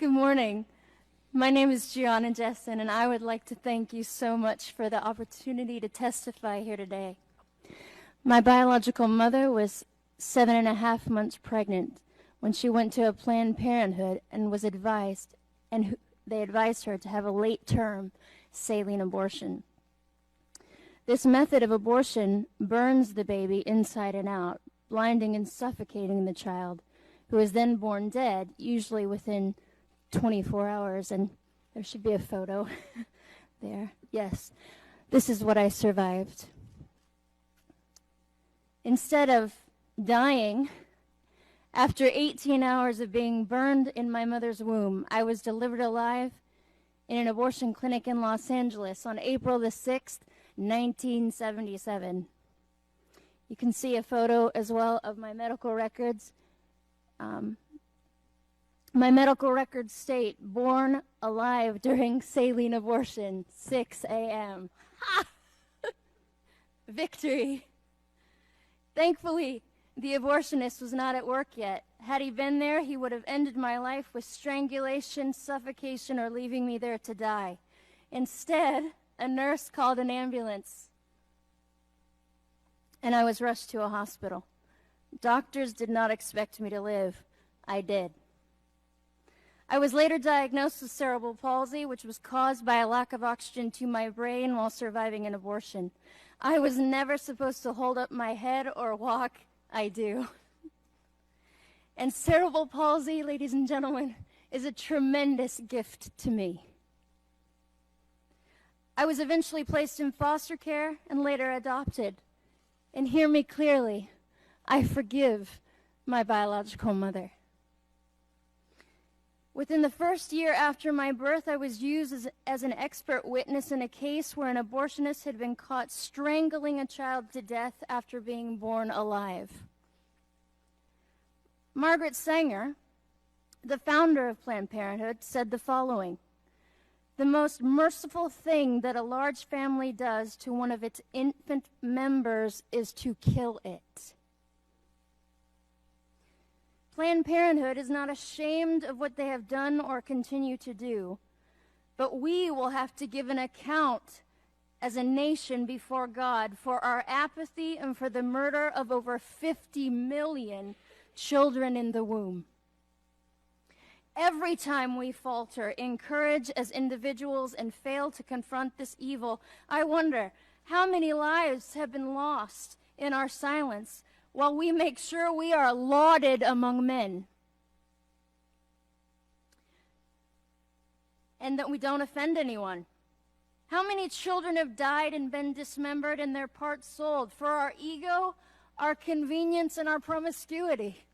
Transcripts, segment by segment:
Good morning. My name is Gianna Jessen, and I would like to thank you so much for the opportunity to testify here today. My biological mother was 7.5 months pregnant when she went to a Planned Parenthood and was advised, and they advised her to have a late-term saline abortion. This method of abortion burns the baby inside and out, blinding and suffocating the child, who is then born dead, usually within 24 hours, and there should be a photo there. Yes, this is what I survived. Instead of dying, after 18 hours of being burned in my mother's womb, I was delivered alive in an abortion clinic in Los Angeles on April the 6th, 1977. You can see a photo as well of my medical records. My medical records state, born alive during saline abortion, 6 a.m. Victory. Thankfully, the abortionist was not at work yet. Had he been there, he would have ended my life with strangulation, suffocation, or leaving me there to die. Instead, a nurse called an ambulance, and I was rushed to a hospital. Doctors did not expect me to live. I did. I was later diagnosed with cerebral palsy, which was caused by a lack of oxygen to my brain while surviving an abortion. I was never supposed to hold up my head or walk. I do. And cerebral palsy, ladies and gentlemen, is a tremendous gift to me. I was eventually placed in foster care and later adopted. And hear me clearly, I forgive my biological mother. Within the first year after my birth, I was used as an expert witness in a case where an abortionist had been caught strangling a child to death after being born alive. Margaret Sanger, the founder of Planned Parenthood, said the following: "The most merciful thing that a large family does to one of its infant members is to kill it." Planned Parenthood is not ashamed of what they have done or continue to do, but we will have to give an account as a nation before God for our apathy and for the murder of over 50 million children in the womb. Every time we falter in courage as individuals and fail to confront this evil, I wonder how many lives have been lost in our silence while we make sure we are lauded among men and that we don't offend anyone. How many children have died and been dismembered and their parts sold for our ego, our convenience, and our promiscuity?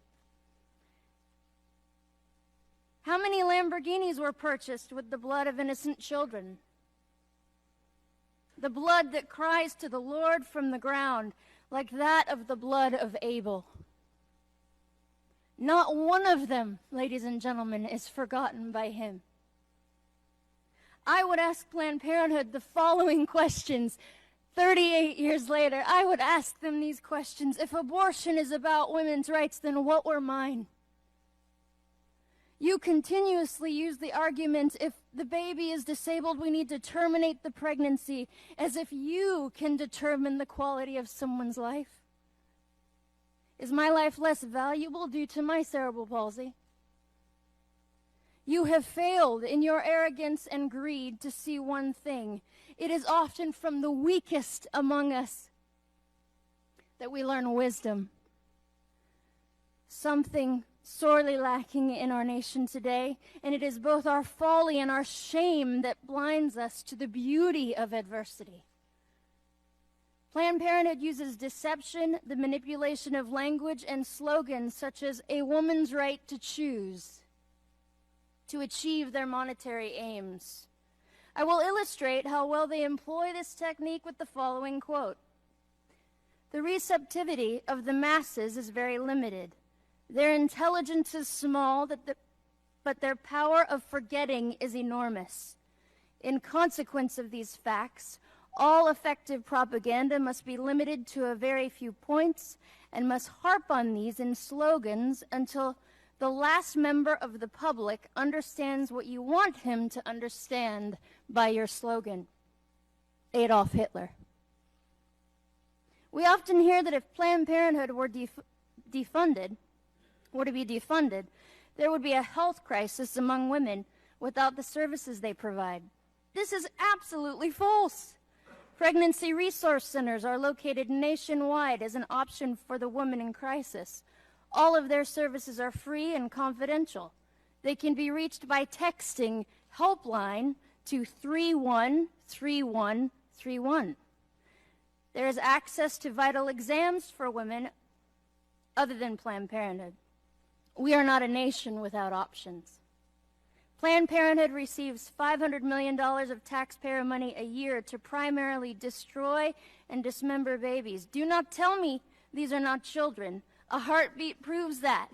How many Lamborghinis were purchased with the blood of innocent children? The blood that cries to the Lord from the ground, like that of the blood of Abel. Not one of them, ladies and gentlemen, is forgotten by him. I would ask Planned Parenthood the following questions 38 years later. I would ask them these questions. If abortion is about women's rights, then what were mine? You continuously use the argument, if the baby is disabled, we need to terminate the pregnancy, as if you can determine the quality of someone's life. Is my life less valuable due to my cerebral palsy? You have failed in your arrogance and greed to see one thing. It is often from the weakest among us that we learn wisdom. Something sorely lacking in our nation today, and it is both our folly and our shame that blinds us to the beauty of adversity. Planned Parenthood uses deception, the manipulation of language, and slogans such as "a woman's right to choose" to achieve their monetary aims. I will illustrate how well they employ this technique with the following quote: "The receptivity of the masses is very limited. Their intelligence is small, but their power of forgetting is enormous. In consequence of these facts, all effective propaganda must be limited to a very few points and must harp on these in slogans until The last member of the public understands what you want him to understand by your slogan. Adolf Hitler. We often hear that if Planned Parenthood were to be defunded, there would be a health crisis among women without the services they provide. This is absolutely false. Pregnancy resource centers are located nationwide as an option for the woman in crisis. All of their services are free and confidential. They can be reached by texting helpline to 313131. There is access to vital exams for women other than Planned Parenthood. We are not a nation without options. Planned Parenthood receives $500 million of taxpayer money a year to primarily destroy and dismember babies. Do not tell me these are not children. A heartbeat proves that.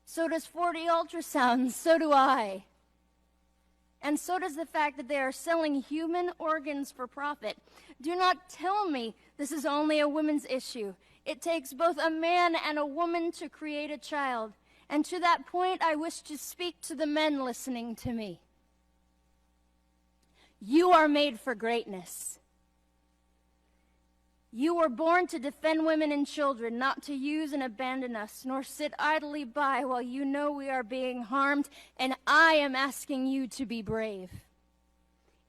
So does 40 ultrasounds. So do I. And so does the fact that they are selling human organs for profit. Do not tell me this is only a women's issue. It takes both a man and a woman to create a child. And to that point, I wish to speak to the men listening to me. You are made for greatness. You were born to defend women and children, not to use and abandon us, nor sit idly by while you know we are being harmed, and I am asking you to be brave.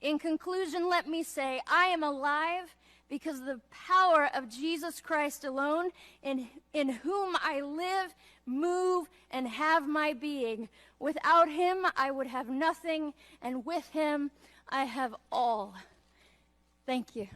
In conclusion, let me say, I am alive because of the power of Jesus Christ alone, in whom I live, move, and have my being. Without him, I would have nothing, and with him, I have all. Thank you.